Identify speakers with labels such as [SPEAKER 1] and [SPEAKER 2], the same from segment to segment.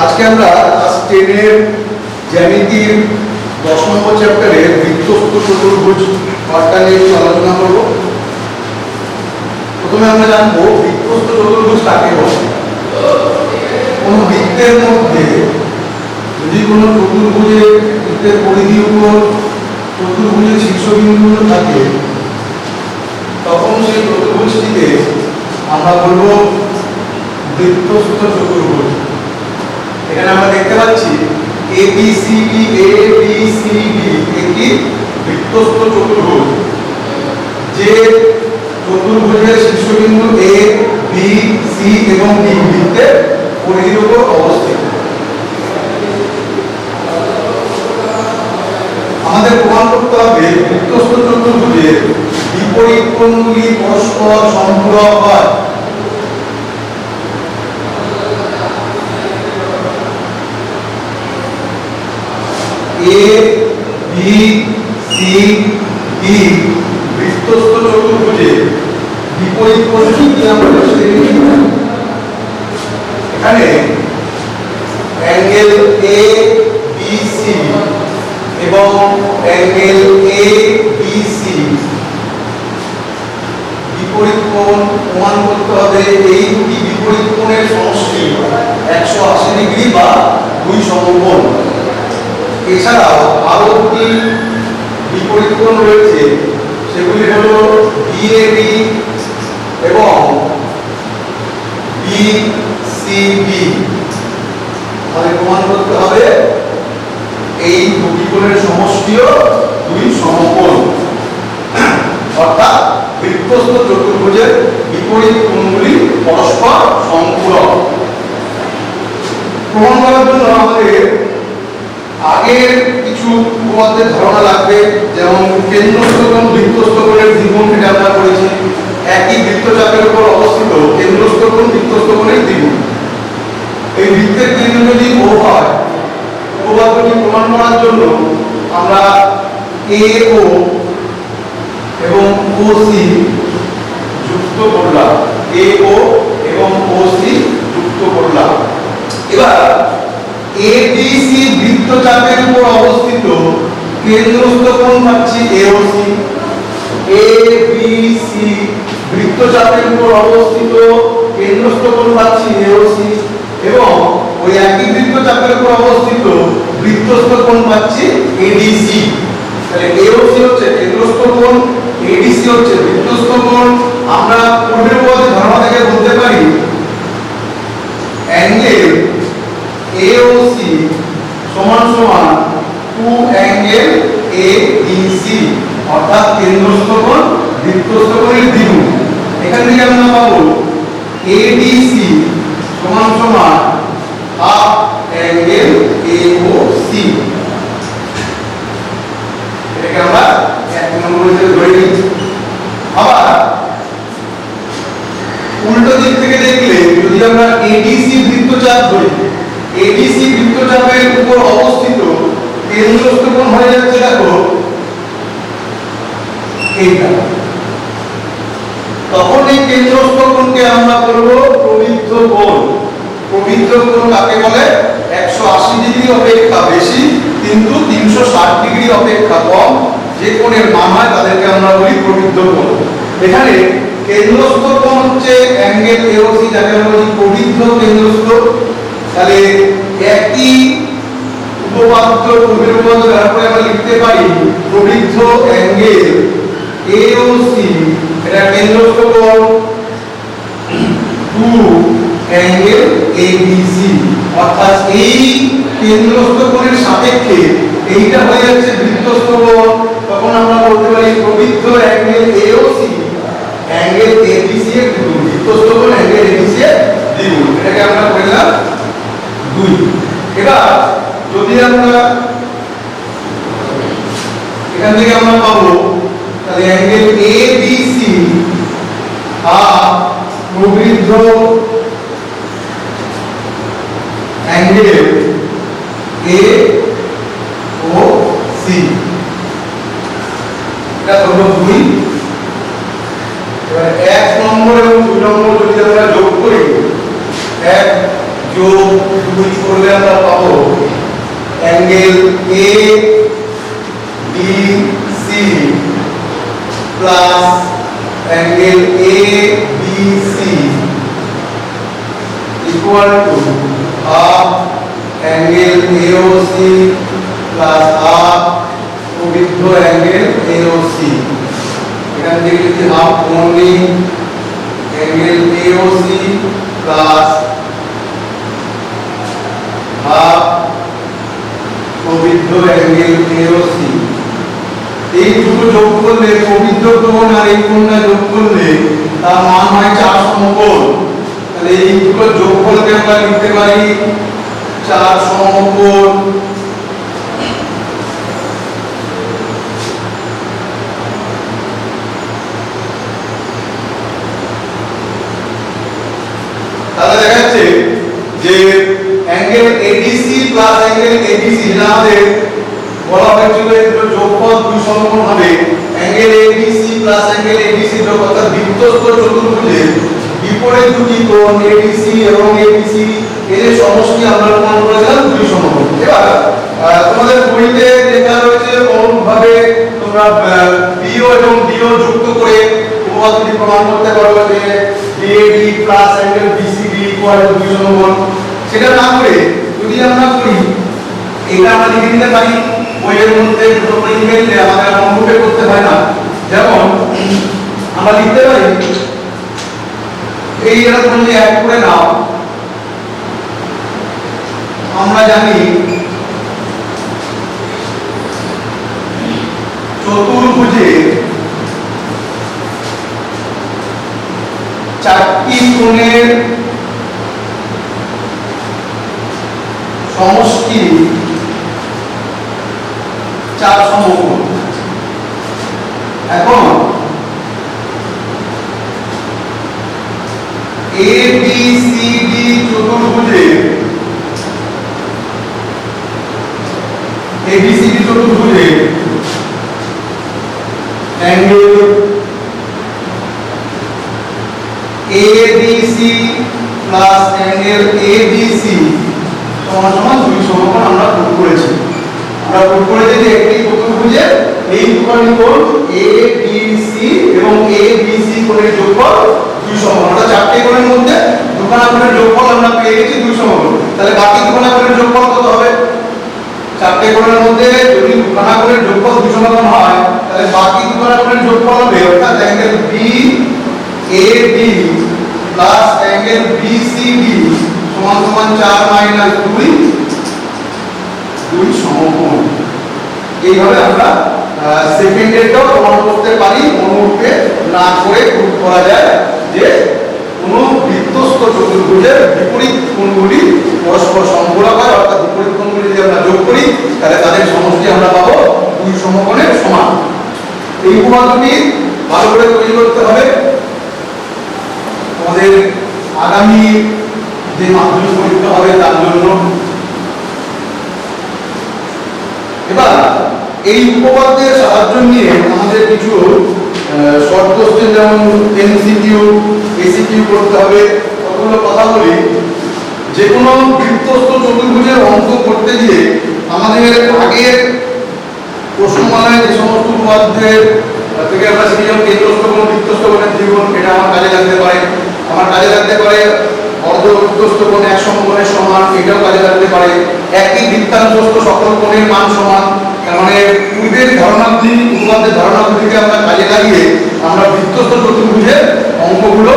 [SPEAKER 1] আজকে আমরা ক্লাস 10 এর জ্যামিতির 10 নম্বর চ্যাপ্টারে বৃত্তস্থ চতুর্ভুজ পাঠটা নিয়ে আলোচনা করব। প্রথমে আমরা জানবো বৃত্তস্থ চতুর্ভুজ কাকে বলে। কোনো বৃত্তের মধ্যে যদি কোনো বৃত্তের পরিধির উপর চতুর্ভুজের শীর্ষবিন্দুগুলো থাকে তখন সেই চতুর্ভুজটিকে আমরা বলবো বৃত্তস্থ চতুর্ভুজ। এখানে আমরা দেখতে পাচ্ছি ABCD একটি বৃত্তস্থ চতুর্ভুজ, যে চতুর্ভুজের শীর্ষবিন্দু A, B, C এবং D বৃত্তের পরিধির উপর অবস্থিত। আমাদের প্রমাণ করতে হবে বৃত্তস্থ চতুর্ভুজের বিপরীত কোণগুলি পরস্পর সম্পূরক হয়। A, B, C, D বৃত্তস্থ চতুর্ভুজের বিপরীত কোণটি কি আমরা এখানে অ্যাঙ্গেল ABC এবং অ্যাঙ্গেল ABC বিপরীত কোণ প্রমাণ করতে হবে। এই দুটি বিপরীত কোণের সমষ্টি 180 ডিগ্রি বা দুই সমকোণ। এছাড়াও আরো দুটি বিপরীত কোণ রয়েছে, সেগুলি হলো BAD এবং BCD। আমাদের প্রমাণ করতে হবে এই দুটি কোণের সমষ্টিও দুই সমকোণ, অর্থাৎ বৃত্তস্থ চতুর্ভুজের বিপরীত কোণগুলি পরস্পর সম্পূরক। প্রমাণ করার জন্য আমাদের আগের কিছু উপপাদ্যের ধারণা লাগবে, যেমন কেন্দ্রস্থ কোণ বৃত্তস্থ কোণের দ্বিগুণ, এটা আমরা করেছি। একই বৃত্তচাপের উপর অবস্থিত কেন্দ্রস্থ কোণ বৃত্তস্থ কোণের দ্বিগুণ। এই বৃত্তের কেন্দ্র যদি O হয়, উপপাদ্যটি প্রমাণ করার জন্য আমরা AO এবং OC যুক্ত করলাম। AO এবং OC যুক্ত করলাম। এবার ABC বৃত্তচাপের উপর অবস্থিত কেন্দ্রস্থ কোণ পাচ্ছি AOC। ABC বৃত্তচাপের উপর অবস্থিত কেন্দ্রস্থ কোণ পাচ্ছি AOC এবং ওই একই বৃত্তচাপের উপর অবস্থিত বৃত্তস্থ কোণ পাচ্ছি ADC। তাহলে AOC হচ্ছে কেন্দ্রস্থ কোণ, ADC হচ্ছে বৃত্তস্থ কোণ। আমরা পূর্বের উপপাদ্যের ধারণা থেকে বলতে পারি অ্যাঙ্গেল AOC সমান সমান 2 অ্যাঙ্গেল ABC, অর্থাৎ কেন্দ্রস্থ কোণ বৃত্তস্থ কোণের দ্বিগুণ। এখান থেকে আমরা পাবো ADC সমান সমান হাফ অ্যাঙ্গেল AOC। এটাকে আমরা এক নম্বর হিসেবে ধরে নিচ্ছি। আবার উল্টো দিক থেকে দেখলে যদি আমরা ADC বৃত্তচাপ ধরি, ADC বৃত্তচাপের উপর অবস্থিত কেন্দ্রস্থ কোণ হয়ে যাচ্ছে দেখো এইটা। তখন এই কেন্দ্রস্থ কোণকে আমরা বলবো প্রবৃদ্ধ কোণ। প্রবৃদ্ধ কোণ কাকে বলে? 180 ডিগ্রি অপেক্ষা বেশি কিন্তু 360 ডিগ্রি অপেক্ষা কম যে কোণের মান হয় তাদেরকে আমরা বলি প্রবৃদ্ধ কোণ। এখানে কেন্দ্রস্থ কোণ হচ্ছে অ্যাঙ্গেল AOC, যাকে আমরা বলি প্রবৃদ্ধ কেন্দ্রস্থ। তাহলে একই উপপাদ্য পূর্বের উপপাদ্য ব্যবহার করে আমরা লিখতে পারি প্রবৃদ্ধ অ্যাঙ্গেল AOC, এটা কেন্দ্রস্থ কোণ 2 অ্যাঙ্গেল ABC, অর্থাৎ এই কেন্দ্রস্থ কোণের সাপেক্ষে এইটা হয়ে যাচ্ছে বৃত্তস্থ কোণ। তখন আমরা বলতে পারি প্রবৃদ্ধ অ্যাঙ্গেল AOC অ্যাঙ্গেল ABC এর দ্বিগুণ, বৃত্তস্থ কোণ অ্যাঙ্গেল ABC এর দ্বিগুণ। এটাকে আমরা বললাম 2। এবার যদি আমরা এখান থেকে আমরা পাবো তাহলে অ্যাঙ্গেল ABC হাফ প্রবৃদ্ধ অ্যাঙ্গেল AOC, এটা হলো 2। এবার 1 নম্বর এবং 2 নম্বর যদি আমরা যোগ করি, 1 যোগ ত্রিভুজ করলে আমরা পাবো angle A B C plus angle A B C equal to half angle AOC plus half প্রবৃদ্ধ অ্যাঙ্গেল এওসি। এখান থেকে যদি হাফ কমন নিই অ্যাঙ্গেল এওসি প্লাস হাফ প্রবৃদ্ধ অ্যাঙ্গেল এওসি, এই দুটো যোগ করলে প্রবৃদ্ধ কোণ আর এই কোণটা যোগ করলে তার মান হয় 4 সমকোণ। তাহলে এই দুটো যোগফলকে আমরা লিখতে পারি 4 সমকোণ। তাহলে দেখা যাচ্ছে যে angle ADC plus angle ABC, যেটা আমাদের বলা হয়েছিল এই দুটো যোগফল 2 সমকোণ হবে। Angle ABC plus angle ABC যোগ অর্থাৎ বৃত্তস্থ চতুর্ভুজের বিপরীত দুটি কোণ এডিসি এবং এবিসি এর সমষ্টি আমরা প্রমাণ করেছিলাম 2 সমকোণ। এবার তোমাদের বইতে লেখা রয়েছে অনুরূপভাবে তোমরা বিও এবং ডিও যুক্ত করে উপপাদ্যটি প্রমাণ করতে পারবে যে BAD plus angle BCD equal to 2 সমকোণ। সেটা না করে যদি আমরা করি এটা আমরা লিখে নিতে পারি বইয়ের মধ্যে দুটো লিখে আমাদের অনুরূপে করতে হয় না। যেমন আমরা লিখতে পারি এই এটা তুমি এক করে নাও, আমরা জানি চতুর্ভুজে 4টি কোণের সমষ্টি 4 সমকোণ। এখন ABCD চতুর্ভুজে angle ABC plus angle ABC সমান সমান 2 সমকোণ আমরা প্রুফ করেছি। আমরা প্রুফ করেছি যে একটি চতুর্ভুজে এই দুটি কোণ ABC এবং ABC কোণের যোগফল 2 সমকোণ। অর্থাৎ 4টি কোণের মধ্যে দুখানা কোণের যোগফল আমরা পেয়ে গেছি 2 সমকোণ। তাহলে বাকি দুখানা কোণের যোগফল কত হবে? 4টি কোণের মধ্যে যদি দুখানা কোণের যোগফল 2 সমকোণ হয় তাহলে বাকি দুখানা কোণের যোগফল হবে অর্থাৎ angle BAB plus angle BCD সমান সমান 4 মাইনাস 2 সমকোণ। এইভাবে আমরা সেকেন্ডেরটাও প্রমাণ করতে পারি, অনুরূপে না করে প্রুফ করা যায় যে কোনো বৃত্তস্থ চতুর্ভুজের বিপরীত কোণগুলি পরস্পর সম্পূরক হয়। অর্থাৎ বিপরীত কোণগুলি যদি আমরা যোগ করি তাহলে তাদের সমষ্টি আমরা পাবো 2 সমকোণের সমান। এই উপপাদ্যটি ভালো করে তৈরি করতে হবে আমাদের আগামী যে মাধ্যমিক পরীক্ষা হবে তার জন্য। এবার এই উপপাদ্যের সাহায্য নিয়ে আমাদের কিছু শর্ট কোশ্চেন যেমন এমসিকিউ এসিকিউ করতে হবে। কতগুলো কথা বলি, যে কোনো বৃত্তস্থ চতুর্ভুজের অঙ্ক করতে গিয়ে আমাদের আগের প্রশ্নমালায় যে সমস্ত উপপাদ্যের থেকে আমরা শিখেছিলাম কেন্দ্রস্থ কোণ বৃত্তস্থ কোণের ত্রিকোণ, এটা আমার কাজে লাগতে পারে। অর্ধবৃত্তস্থ কোণ 1 সমকোণের সমান, এটাও কাজে লাগতে পারে। একই বৃত্তান্তস্থ সকল কোণের মান সমান। তার মানে পূর্বের ধারণাগুলি উপপাদ্যের ধারণাগুলিকে আমরা কাজে লাগিয়ে আমরা বৃত্তস্থ চতুর্ভুজের অঙ্কগুলো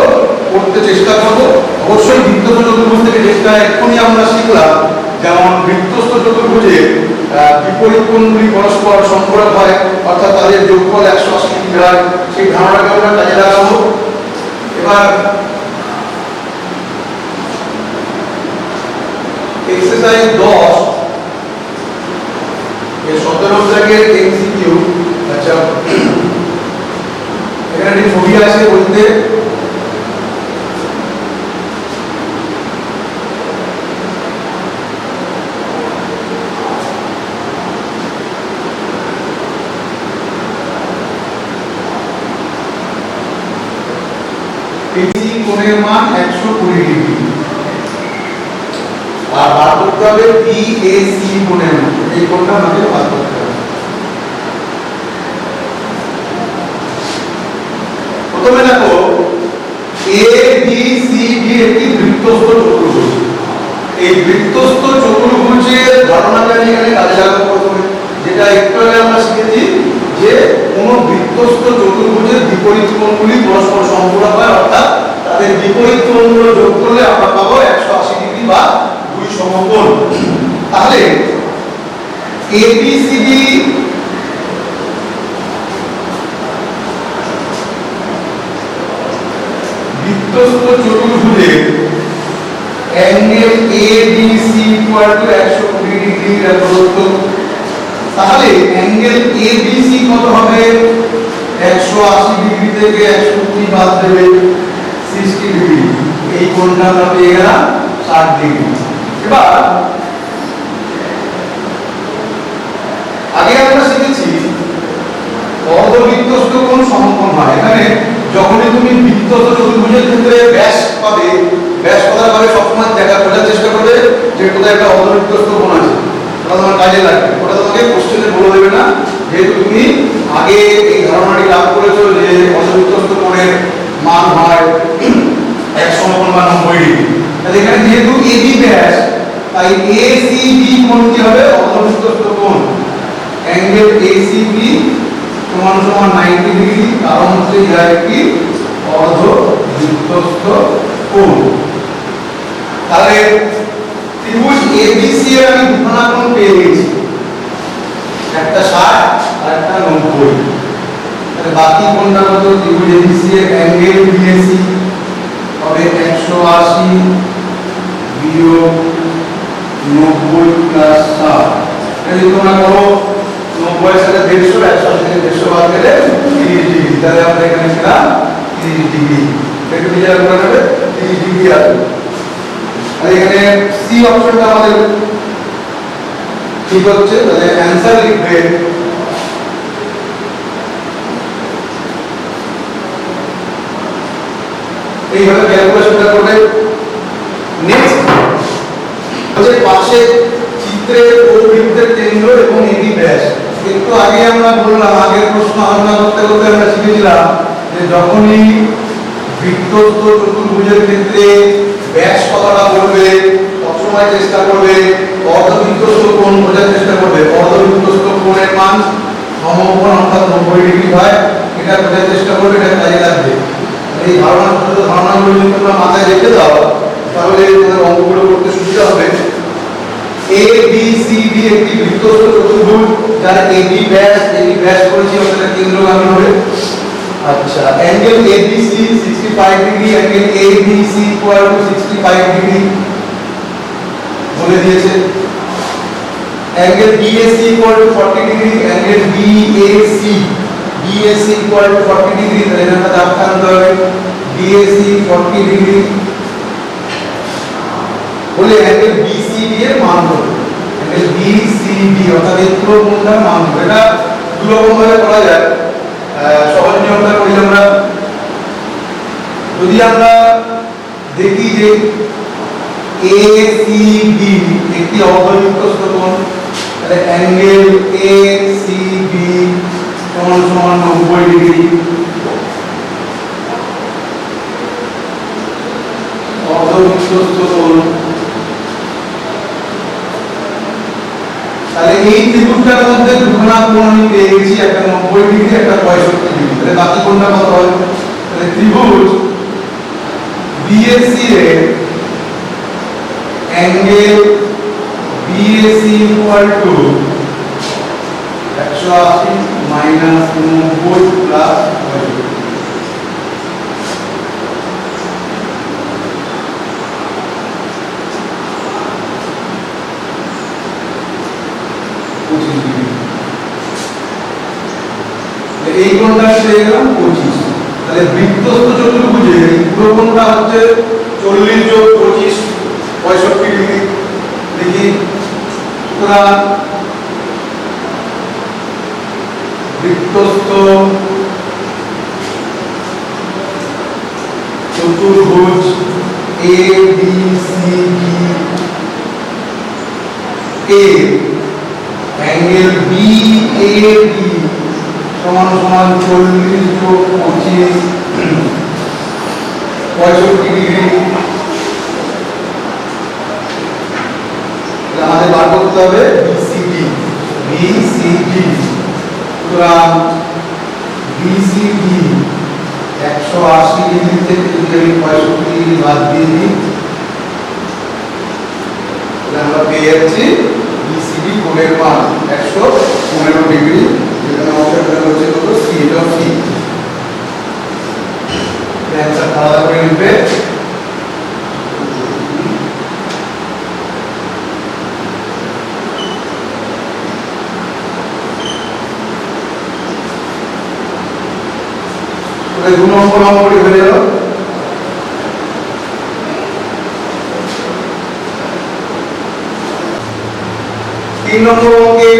[SPEAKER 1] করতে চেষ্টা করব। অবশ্যই বৃত্তস্থ চতুর্ভুজ থেকে যেটা এক্ষুনি আমরা শিখলাম, যেমন বৃত্তস্থ চতুর্ভুজে বিপরীত কোণগুলি পরস্পর সম্পূরক হয় অর্থাৎ তাদের যোগফল 180 ডিগ্রি হয়, সেই ধারণাকে আমরা কাজে লাগাবো। এবার এক্সারসাইজ 10 এর 17 দাগের এমসিকিউ। আচ্ছা, এখানে ছবি আছে বলতে কোণের মান 120 ডিগ্রি। আর বার করতে হবে বিএসি কোণের মান, এই কোণটা আমাদের বার করতে হবে। প্রথমে দেখো এবিসিডি একটি বৃত্তস্থ চতুর্ভুজ। এই বৃত্তস্থ চতুর্ভুজের ধারণাটা এখানে কাজে লাগাবো প্রথমে, যেটা একটু আগে আমরা শিখেছি যে কোন বৃত্তস্থ চতুর্ভুজের বিপরীত কোণগুলি পরস্পর সমপূরক হয়, অর্থাৎ তাদের বিপরীত কোণগুলো যোগ করলে আমরা পাবো 180 ডিগ্রি বা দুই সমকোণ। তাহলে এবিসিডি বৃত্তস্থ চতুর্ভুজের angle ABC equal to 120 degree প্রদত্ত। তাহলে অ্যাঙ্গেল এবিসি কত হবে? 180 ডিগ্রি থেকে 120 বাদ দেবে 60 ডিগ্রি, এই কোণটা আমরা পেয়ে গেলাম 60 ডিগ্রি। এবার আগে আমরা শিখেছি অর্ধবৃত্তস্থ কোণ সমকোণ হয়। এখানে যখনই তুমি বৃত্তস্থ চতুর্ভুজের ক্ষেত্রে ব্যাস পাবে, ব্যাস কথাটা পাবে সবসময় বোঝার চেষ্টা করবে যে কোথায় একটা অর্ধবৃত্তস্থ কোণ আছে, ওটা তোমার কাজে লাগবে। ওটা তোমাকে কোশ্চেনে বলে দেবে না, যেহেতু তুমি আগে এই ধারণাটি লাভ করেছো যে অর্ধবৃত্তস্থ কোণের মান হয় 1 সমকোণ বা 90 ডিগ্রি। তাহলে এখানে যেহেতু এবি ব্যাস, তাই এসিবি কোণ কি হবে? অর্ধবৃত্তস্থ কোণ। অ্যাঙ্গেল এসিবি সমান সমান 90 ডিগ্রি, কারণ হচ্ছে এটা একটি অর্ধবৃত্তস্থ কোণ। তাহলে ত্রিভুজ এবিসি এর আমি দুখানা কোণ পেয়ে গেছি, একটা 60 আর একটা 90। তাহলে বাকি কোণটা কত? ত্রিভুজ এবিসি এর অ্যাঙ্গেল বিএসি হবে 180 বিয়োগ 90 প্লাস 60। যদি তোমরা করো 90 এর সাথে 150, 180 থেকে 150 বাদ গেলে 30 ডিগ্রি। তাহলে আমরা এখানে পেলাম 30 ডিগ্রি। একটু বিচার করে নেবে 30 ডিগ্রি আসবে। আর এখানে সি অপশনটা আমাদের ঠিক হচ্ছে। তাহলে অ্যানসার লিখবে এইভাবে ক্যালকুলেশনটা করবে। নেক্সট হচ্ছে পাশে চিত্রে ও বৃত্তের কেন্দ্র এবং এবি ব্যাস। একটু আগে আমরা বললাম, আগের প্রশ্ন আলোচনা করতে করতে আমরা শিখেছিলাম যে যখনই বৃত্তস্থ চতুর্ভুজের ক্ষেত্রে ব্যাস কথাটা বলবে সবসময় চেষ্টা করবে অর্ধবৃত্তস্থ কোণ বোঝার চেষ্টা করবে। অর্ধবৃত্তস্থ কোণের মান সমকোণ অর্থাৎ 90 ডিগ্রি হয়, এটা বোঝার চেষ্টা করবে, এটা কাজে লাগবে। এই ধারণাগুলো যদি তোমরা মাথায় রেখে দাও তাহলে তোমাদের অঙ্কগুলো করতে সুবিধা হবে। ABCD একটি বৃত্তস্থ চতুর্ভুজ যার AB ব্যাস করেছি, অর্থাৎ কেন্দ্রগামী হবে। আচ্ছা, angle ABC 65 degree, angle ABC equal to 65 degree বলে দিয়েছে। Angle BAC equal to 40 degree, angle BAC equal to 40 degree. তাহলে এটা দাগ টানতে হবে, BAC 40 ডিগ্রি বলে অ্যাঙ্গেল BCD এর মান হবে। অ্যাঙ্গেল BCD অর্থাৎ এই পুরো কোণটার মান হবে। এটা দুই রকম ভাবে করা যায়। সহজ নিয়মটা করি আমরা। যদি আমরা দেখি যে ACB একটি অর্ধবৃত্তস্থ কোণ, তাহলে অ্যাঙ্গেল ACB সমান সমান 90 ডিগ্রি। অর্ধবৃত্তস্থ কোণ, তাহলে এই ত্রিভুজটার মধ্যে দুখানা কোণ আমি পেয়ে গেছি, একটা 90 ডিগ্রি, একটা 65 ডিগ্রি। তাহলে বাকি কোণটা কত হবে? তাহলে ত্রিভুজ BAC এর angle BAC equal to 180 minus 90 plus 65। এই কোণটা পেয়ে গেলাম 25। তাহলে বৃত্তস্থ চতুর্ভুজের পুরো কোণটা হচ্ছে 40 যোগ 25 65 ডিগ্রি। দেখি সুতরাং বৃত্তস্থ চতুর্ভুজ ABCD এ অ্যাঙ্গেল বি এ ডি সমান সমান 40 যোগ 25 65 ডিগ্রি। আমাদের বার করতে হবে বিসিডি। সুতরাং বিসিডি 180 ডিগ্রি থেকে যদি আমি 65 ডিগ্রি বাদ দিয়ে দিই তাহলে আমরা পেয়ে যাচ্ছি বিসিডি কোণের মান 115 ডিগ্রি। যেখানে অপশনটা হচ্ছে কত সি, এটা সি। অ্যানসার আলাদা করে নিবে। তাহলে 2 নম্বর অঙ্কটি হয়ে গেল। 3 নম্বর অঙ্কে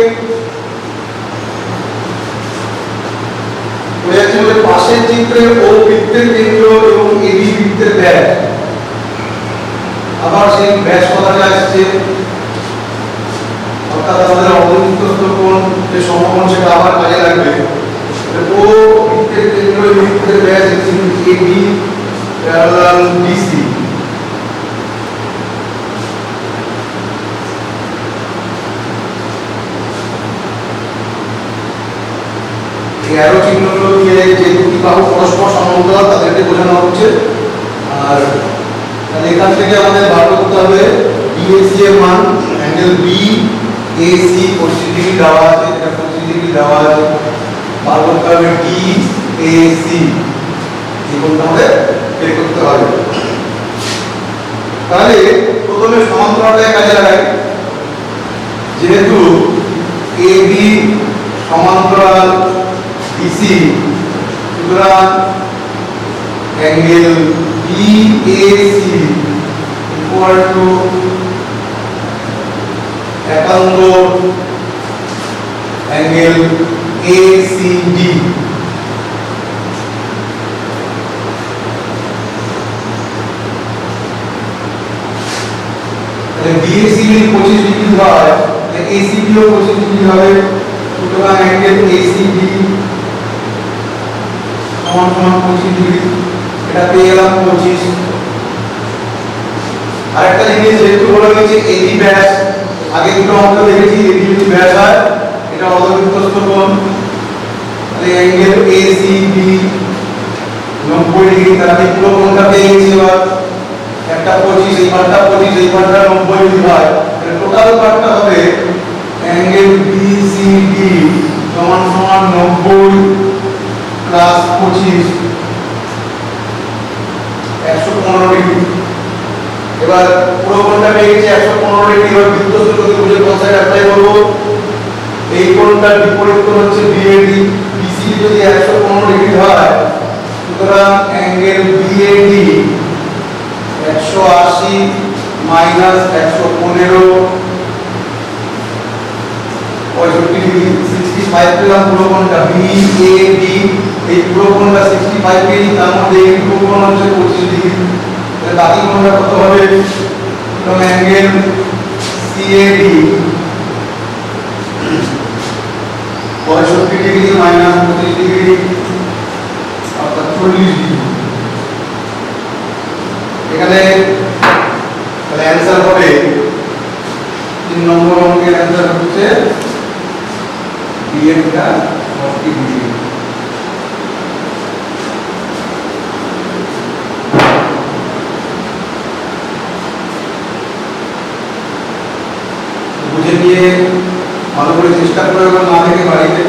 [SPEAKER 1] বলেছে যে পাশের চিত্রে ও বৃত্তের কেন্দ্র এবং এবি বৃত্তের ব্যাস। আবার সেই ব্যাস কথাটা আসছে, অর্থাৎ আমাদের অবযুক্ত কোণ যে সমকোণ সেটা আবার কাজে লাগবে। ও বৃত্তের কেন্দ্র এবং বৃত্তের ব্যাস এবি প্যারালাল ডিসি। অ্যারো চিহ্নগুলো দিয়ে যে দুটি বাহু পরস্পর সমান্তরাল তাদেরকে বোঝানো হচ্ছে। আর তাহলে এখান থেকে আমাদের বার করতে হবে বিএসি এর মান। অ্যাঙ্গেল বি এসি 25 ডিগ্রি দেওয়া আছে, এটা 25 ডিগ্রি দেওয়া আছে। বার করতে হবে ডি এসি, এই কোণটা আমাদের বের করতে হবে। তাহলে প্রথমে সমান্তরালটা কাজে লাগাই। যেহেতু এবি সমান্তরাল ডিসি, সুতরাং অ্যাঙ্গেল বিএসি ইকুয়াল টু একান্তর অ্যাঙ্গেল এসিডি। তাহলে বিএসি যদি 25 ডিগ্রি হয় তাহলে এসিডি ও 25 ডিগ্রি হবে। সুতরাং অ্যাঙ্গেল এসিডি সমান সমান 25 ডিগ্রি। এটা পেয়ে গেলাম 25। আরেকটা জিনিস যেহেতু বলা হয়েছে এবি ব্যাস, আগে দুটো অঙ্ক দেখেছি এবি যদি ব্যাস হয় এটা অর্ধবৃত্তস্থ কোণ। তাহলে অ্যাঙ্গেল এসিডি 90 ডিগ্রি। তাহলে পুরো কোণটা পেয়ে গেছি। এবার একটা 25, এই পার্টটা 25, এই পার্টটা 90 ডিগ্রি হয়, তাহলে টোটাল পার্টটা হবে অ্যাঙ্গেল বিসিডি সমান সমান 90 প্লাস 25 115 ডিগ্রি। এবার পুরো কোণটা পেয়ে গেছি 115 ডিগ্রি। এবার বৃত্তস্থ যদি বুঝে কনসেপ্ট অ্যাপ্লাই করব। এই কোণটার বিপরীত কোণ হচ্ছে বিএডি। বিসিডি যদি 115 ডিগ্রি হয় সুতরাং অ্যাঙ্গেল বিএডি 180 মাইনাস 115 65 ডিগ্রি। 65 পেলাম পুরো কোণটা বিএডি। এই পুরো কোণটা 65 পেয়ে তার মধ্যে এই পুরো কোণ হচ্ছে 25 ডিগ্রি। তাহলে বাকি কোণটা কত হবে? তো angle C A D 65 degree minus 25 degree অর্থাৎ 40 ডিগ্রি। এখানে তাহলে অ্যানসার হবে 3 নম্বর অঙ্কের অ্যানসার হচ্ছে বিএডটা 40 ডিগ্রি। বুঝে নিয়ে ভালো করে চেষ্টা করে এবার না দেখে বাড়িতে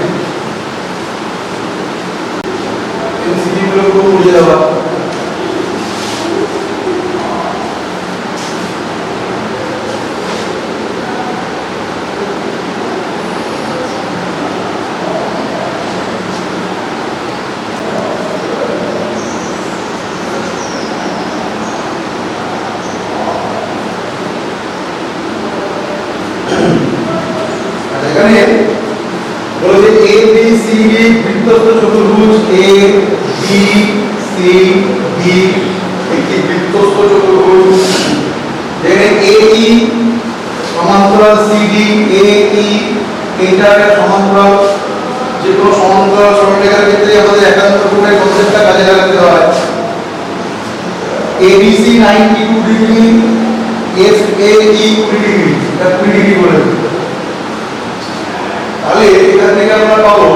[SPEAKER 1] এমসিকিউ গুলো পুরো বুঝে যাওয়া। এখানে বলে যে এ বি সি ডি বৃত্তস্থ চতুর্ভুজ এ বি সি ডি একটি বৃত্তস্থ চতুর্ভুজ। যেখানে এ ই সমান্তরাল সিডি এ ই এইটা একটা সমান্তরাল, যে কোনো সমান্তরাল সরলরেখার ক্ষেত্রে আমাদের একান্ত কোণের কনসেপ্টটা কাজে লাগাতে হয়। এবিসি 92 ডিগ্রি, এফএই 20 ডিগ্রি, এটা 20 ডিগ্রি বলে। তাহলে এখান থেকে আমরা পাবো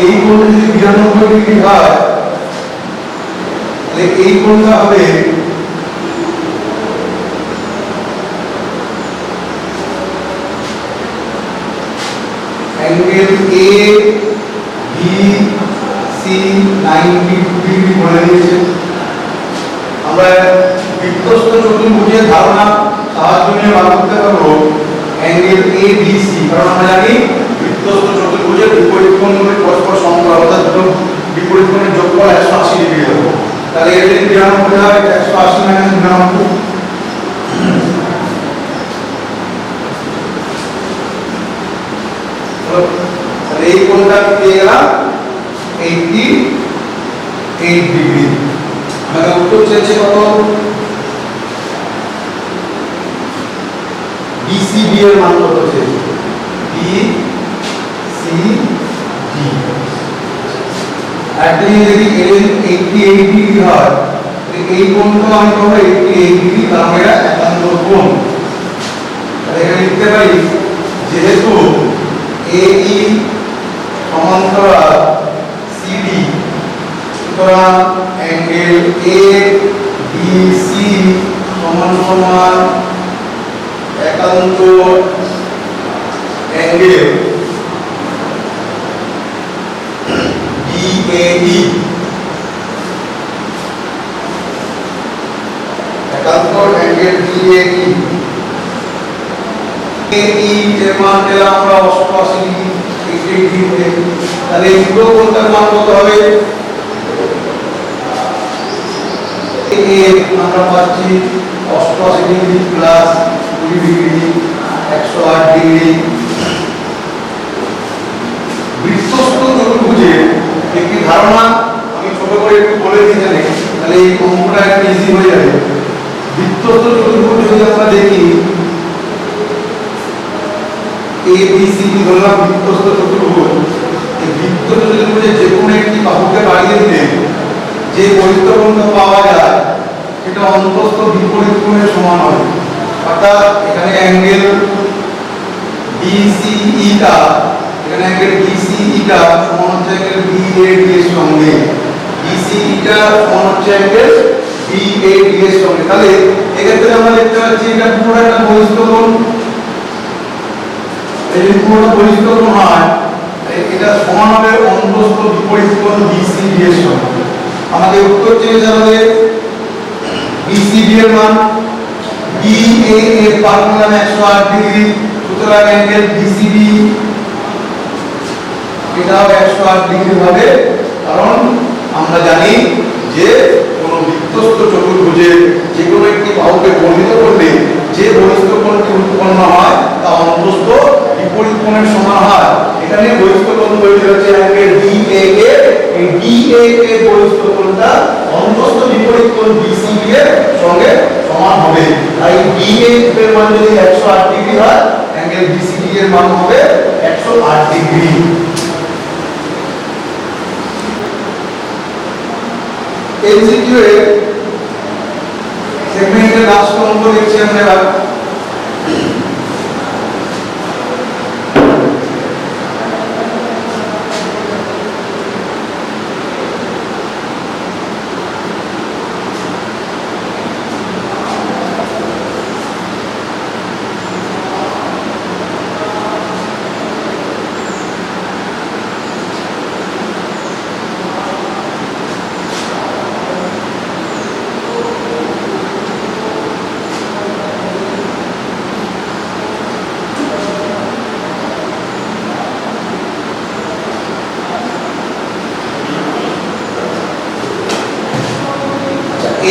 [SPEAKER 1] এই কোণটা যদি 92 ডিগ্রি হয়, তাহলে এই কোণটা হবে angle A B C 92 degree বলে দিয়েছে। আমরা বৃত্তস্থ চতুর্ভুজের ধারণা সাহায্য নিয়ে বার করতে পারবো অ্যাঙ্গেল এ বি সি, কারণ আমরা জানি বৃত্তস্থ চতুর্ভুজের বিপরীত কোণগুলি পরস্পর সমান, অর্থাৎ দুটো বিপরীত কোণের যোগফল 180 ডিগ্রি হবে। তাহলে এর যদি 92 হয় 180 - 92, তাহলে এই কোণটা পেয়ে গেলাম 88 ডিগ্রি। আমাদের উত্তর চেয়েছে কত? BCD এর মান কত চেয়েছে? BCD একটা জিনিস দেখি, এর 88 ডিগ্রি হয়, এই কোণটা আমি পাবো 88 ডিগ্রি, কারণ এটা একান্ত কোণ। তাহলে এখানে লিখতে পারি যেহেতু AE সমান্তরাল CD, সুতরাং অ্যাঙ্গেল ABC সমান সমান একান্ত অ্যাঙ্গেল DAE, একান্ত অ্যাঙ্গেল DAE। AE এর মান পেলাম আমরা 88 ডিগ্রি। তাহলে এই দুটো কোণটার মান কত হবে? আমরা পাচ্ছি 88 ডিগ্রি প্লাস 20 ডিগ্রি, 108 ডিগ্রি। বৃত্তস্থ চতুর্ভুজে একটি ধারণা আমি ছোট করে একটু বলে দিই, জানেন, তাহলে এই অঙ্কটা একটু ইজি হয়ে যাবে। বৃত্তস্থ চতুর্ভুজ যদি আমরা দেখি, ABCD ধরলাম বৃত্তস্থ চতুর্ভুজ। এই বৃত্তস্থ চতুর্ভুজে যে কোনো একটি বাহুকে বাড়িয়ে দিলে যে বহিঃস্থ পাওয়া যায় সেটা অন্তস্থ বিপরীত কোণের সমান হবে। অর্থাৎ এখানে অ্যাঙ্গেল BCE টা, এখানে অ্যাঙ্গেল BCE টা সমান হচ্ছে অ্যাঙ্গেল BAD এর সঙ্গে, BCE টা সমান হচ্ছে অ্যাঙ্গেল BAD এর সঙ্গে। তাহলে এক্ষেত্রে আমরা দেখতে পাচ্ছি এটা পুরো একটা বহিঃস্থ কোণ। এই পুরো বহিঃস্থ কোণ হয়, এটা সমান হবে অন্তস্থ বিপরীত কোণ BCD এর সঙ্গে। আমাদের উত্তর চেয়েছে আমাদের BCD এর মান, BAA পার করলাম 108 ডিগ্রি, সুতরাং অ্যাঙ্গেল BCD এটাও 108 ডিগ্রি হবে। কারণ আমরা জানি যে কোন বৃত্তস্থ চতুর্ভুজে যে কোনো একটি বাহুকে বর্ধিত করলে যে বহিঃস্থ কোণটি উৎপন্ন হয় তা অন্তস্থ বিপরীত কোণের সমান হয়। এখানে বহিঃস্থ কোণ তৈরি হচ্ছে অ্যাঙ্গেল DAA, এই DAA বহিঃস্থ কোণটা অন্তস্থ বিপরীত কোণ BCD এর সঙ্গে সমান হবে। তাই DAA এর মান যদি 108 ডিগ্রি হয়, অ্যাঙ্গেল BCD এর মান হবে 108 ডিগ্রি। MCQ এর সেগমেন্টের লাস্ট অঙ্ক দেখছি আমরা এবার।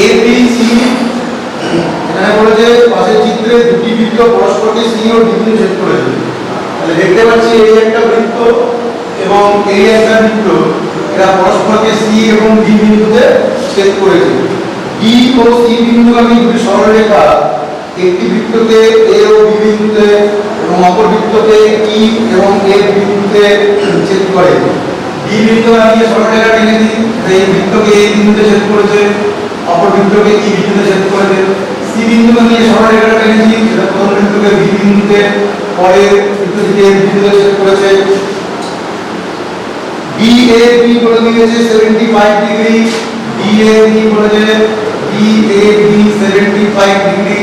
[SPEAKER 1] ABC এখানে বলেছে পাশের চিত্রে দুটি বৃত্ত পরস্পরকে C ও D বিন্দু ছেদ করেছে। তাহলে দেখতে পাচ্ছি এই একটা বৃত্ত এবং এই একটা বৃত্ত, এরা পরস্পরকে C এবং D বিন্দুতে ছেদ করেছে। D ও C বিন্দুগামী দুটি সরলরেখা একটি বৃত্তকে এ ও বি বিন্দুতে এবং অপর বৃত্তকে ই এবং এফ বিন্দুতে ছেদ করে। বি বিন্দু আমি সরলরেখা টেনে দিই, এই বৃত্তকে এ বিন্দুতে ছেদ করেছে, অপর বৃত্তকে ই বিন্দুতে ছেদ করেছে। সি বিন্দুকে নিয়ে সরলরেখা টেনেছি, সেটা প্রথম বৃত্তকে বি বিন্দুতে, পরের বৃত্তটিকে এ বিন্দুতে ছেদ করেছে। বি এ বি বলে দিয়েছে 75 ডিগ্রি, বি এ বি বলেছে বি এ বি 75 ডিগ্রি।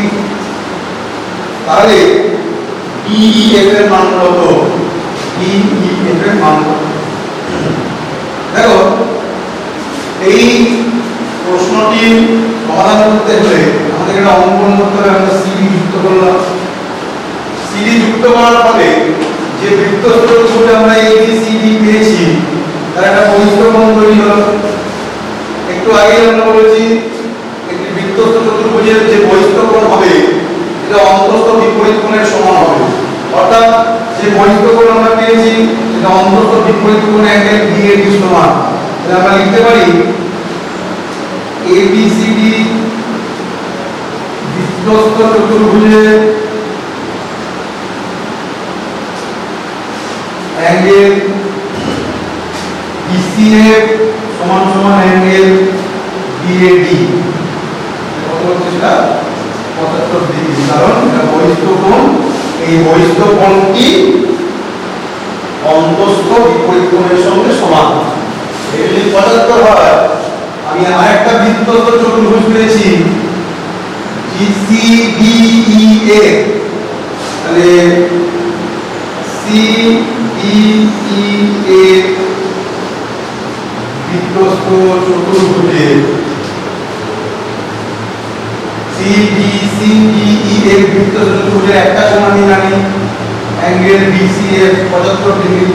[SPEAKER 1] তাহলে বি ই এফ এর মান কত? বি ই এফ এর মান কত? দেখো, এই প্রশ্নটি সমাধান করতে হলে আমাদের একটা অঙ্কন করতে হবে। আমরা সিডি যুক্ত করলাম, সিডি যুক্ত করার ফলে যে বৃত্তস্থ চতুর্ভুজ আমরা এবিসিডি পেয়েছি তার একটা বহিঃস্থকোণ তৈরি হলো। একটু আগে আমরা বলেছি একটি বৃত্তস্থ চতুর্ভুজের যে বহিঃস্থকোণ হবে এটা অন্তঃস্থ বিপরীত কোণের সমান হবে। অর্থাৎ যে বহিঃস্থকোণ আমরা পেয়েছি সেটা অন্তঃস্থ বিপরীত কোণ অ্যাঙ্গেল বিএডি সমান। তাহলে আমরা লিখতে পারি এবিসিডি বৃত্তস্থ চতুর্ভুজের অ্যাঙ্গেল বিসিএফ সমান সমান অ্যাঙ্গেল বিএডি। কত হচ্ছে সেটা? 75 ডিগ্রি, কারণ এটা বহিস্থ কোণ। এই বহিস্থ কোণটি অন্তঃস্থ বিপরীত কোণের সঙ্গে সমান। এই যদি 75 হয়, আমি আরেকটা বৃত্তস্থ চতুর্ভুজ পেয়েছি সিডিইএ। তাহলে সিডিইএ বৃত্তস্থ চতুর্ভুজে সিডিইএ বৃত্তস্থ চতুর্ভুজের একটা কোণ আমি জানি অ্যাঙ্গেল বিসিএফ 75 ডিগ্রি।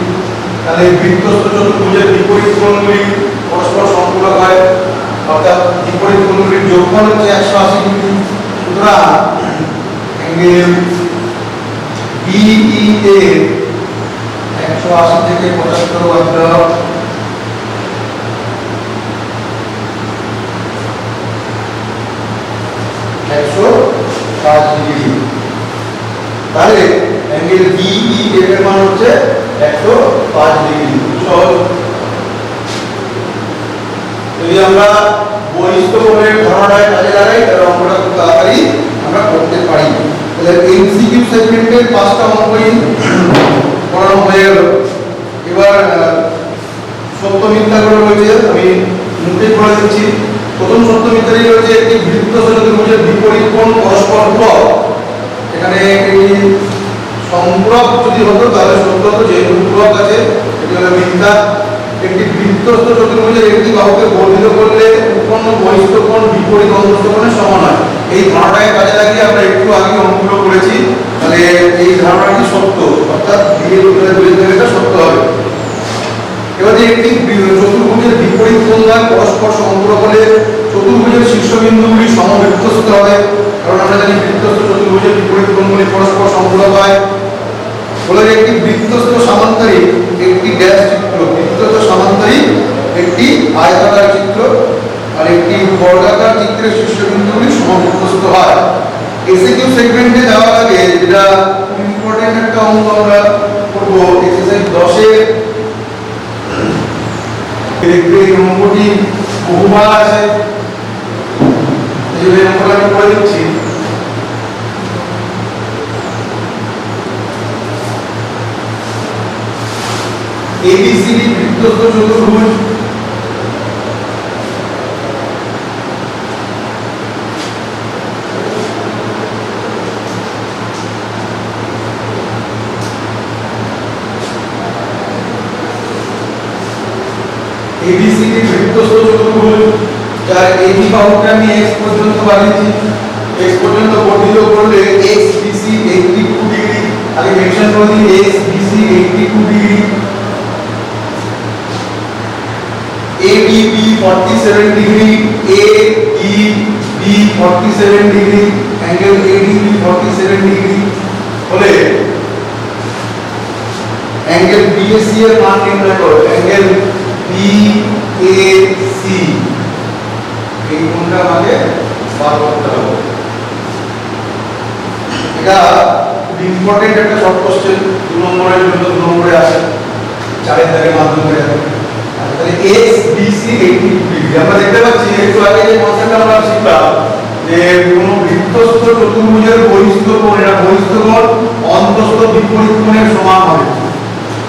[SPEAKER 1] তাহলে বৃত্তস্থ চতুর্ভুজের বিপরীত কোণগুলি পরস্পর সম্পূরক হয়, অর্থাৎ বিপরীত কোণগুলির যোগফল হচ্ছে 180 ডিগ্রি। সুতরাং অ্যাঙ্গেল বিইএ 180 থেকে 75 বাদ 105 ডিগ্রি। তাহলে অ্যাঙ্গেল বিইএফ এর মান হচ্ছে 105 ডিগ্রি। সহজ। যদি আমরা বহিস্থ কোণের ধারণাটা কাজে লাগাই তাহলে অঙ্কটা খুব তাড়াতাড়ি আমরা করতে পারি। তাহলে এমসিকিউ সেগমেন্টের 5টা অঙ্কই পড়ানো হয়ে গেল। এবার সত্য মিথ্যাগুলো রয়েছে, আমি মুখে পড়ে দিচ্ছি। প্রথম সত্য মিথ্যাটি রয়েছে একটি বৃত্তস্থ চতুর্ভুজের বিপরীত কোণ পরস্পর ধ্রুবক। এখানে এই সম্পূরক যদি হতো তাহলে সত্য হতো, যেহেতু ধ্রুবক আছে এটি হলো মিথ্যা। একটি বৃত্তস্থ চতুর্ভুজের একটি বাহুকে বর্ধিত করলে উৎপন্ন বহিস্থ কোণ বিপরীত অন্তঃস্থ কোণের সমান হয়। এই ধারণাটাকে কাজে লাগিয়ে আমরা একটু আগে অঙ্কগুলো করেছি। তাহলে এই ধারণাটি সত্য, অর্থাৎ বিয়ের উত্তরে এটা সত্য হবে। এবার যে একটি চতুর্ভুজের বিপরীত কোণ দ্বয় পরস্পর সম্পূরক হলে চতুর্ভুজের শীর্ষবিন্দুগুলি সমবৃত্তস্থ হবে, কারণ আমরা জানি বৃত্তস্থ চতুর্ভুজের বিপরীত কোণগুলি পরস্পর সম্পূরক হয়। বলে একটি বৃত্তস্থ সামান্তরিক একটি ড্যাশ চিত্র, বৃত্তস্থ সামান্তরিক একটি আয়তাকার চিত্র আর একটি বর্গাকার চিত্রের শীর্ষবিন্দুগুলি সমবৃত্তস্থ হয়। এসিকিউ সেগমেন্টে যাওয়ার আগে যেটা ইম্পর্টেন্ট একটা অঙ্ক আমরা করব, এক্সারসাইজ 10 এর এই অঙ্কটি বহুবার আছে, এই অঙ্কটা আমি করে দিচ্ছি। এবিসিডি বৃত্তস্থ চতুর্ভুজ এবিসিডি বৃত্তস্থ চতুর্ভুজ যার এবি বাহুকে আমি x পর্যন্ত বানিয়েছি। x পর্যন্ত বর্ধিত করলে x BC 82 ডিগ্রি। আগে মেনশন করে দিই x BC 82 degree, ADB 47 degree, ADB 47 degree, angle ADB 47 degree হলে অ্যাঙ্গেল BAC এর মান নির্ণয় করো। অ্যাঙ্গেল BAC এই কোণটা আমাকে বার করতে হবে। এটা খুব ইম্পর্টেন্ট একটা শর্ট কোশ্চেন, 2 নম্বরের জন্য 2 নম্বরে আসে, 4 দাগের মাধ্যমে আসে। তাহলে এক্স বিসি 80 ডিগ্রি আমরা দেখতে পাচ্ছি একটু আগে যে কনসেপ্ট আমরা শিখলাম যে কোনো বৃত্তস্থ চতুর্ভুজের বহিস্থ কোণ, এটা বহিস্থ কোণ অন্তস্থ বিপরীত কোণের সমান হবে।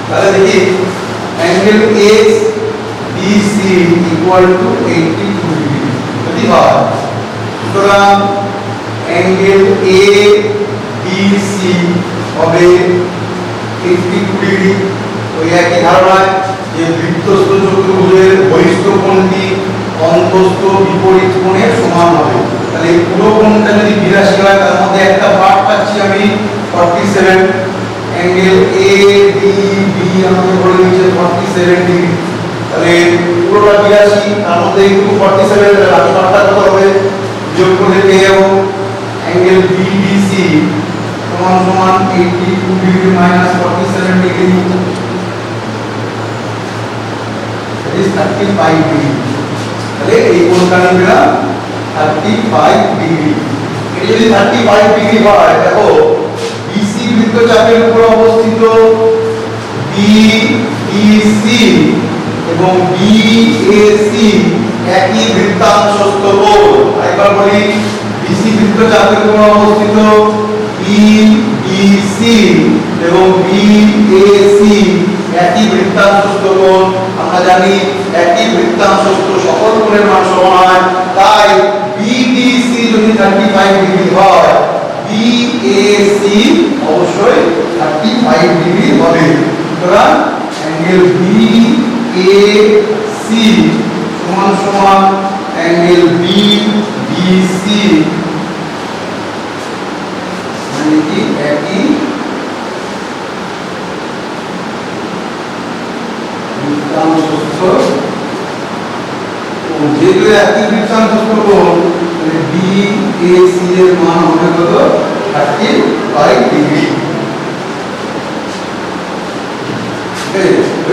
[SPEAKER 1] তাহলে দেখি angle X B C equal to 82 degree যদি হয়, সুতরাং অ্যাঙ্গেল এ বিসি হবে 82 ডিগ্রি। ওই একই ধারণায় যে বৃত্তস্থ চতুর্ভুজের বহিস্থ কোণটি অন্তস্থ বিপরীত কোণের সমান হবে। তাহলে এই পুরো কোণটা যদি 82 হয় তার মধ্যে একটা পার্ট পাচ্ছি আমি 47, অ্যাঙ্গেল এ ডি বি আমাকে বলে দিয়েছে 47 ডিগ্রি। তাহলে পুরোটা 82, তার মধ্যে একটু 47, তাহলে বাকি পার্টটা কত হবে যোগ করলে পেয়ে যাব অ্যাঙ্গেল বিবিসি সমান সমান 82 degree minus 47 degree, that is 35 degree. তাহলে এই কোণটা নিয়ে 35 ডিগ্রি। এটা যদি 35 ডিগ্রি হয়, দেখো বিসি বৃত্তচাপের উপর অবস্থিত বিইসি এবং বিএসি একই বৃত্তাংশস্থ কোণ। আরেকবার বলি, বিসি বৃত্তচাপের উপর অবস্থিত বিইসি এবং বিএসি একই বৃত্তাংশস্থ কোণ। আমরা জানি একই বৃত্তাংশস্থ সকল কোণের মান সমান হয়, তাই বিডিসি যদি 35 ডিগ্রি হয়, বিএসি অবশ্যই 35 ডিগ্রি হবে। সুতরাং অ্যাঙ্গেল বিএসি সমান সমান অ্যাঙ্গেল বিডিসি, মানে কি একই বৃত্তাংশস্থ কোণ। যেহেতু একই বৃত্তাংশস্থ কোণ, তাহলে বিএসি এর মান হবে কত 35 ডিগ্রি।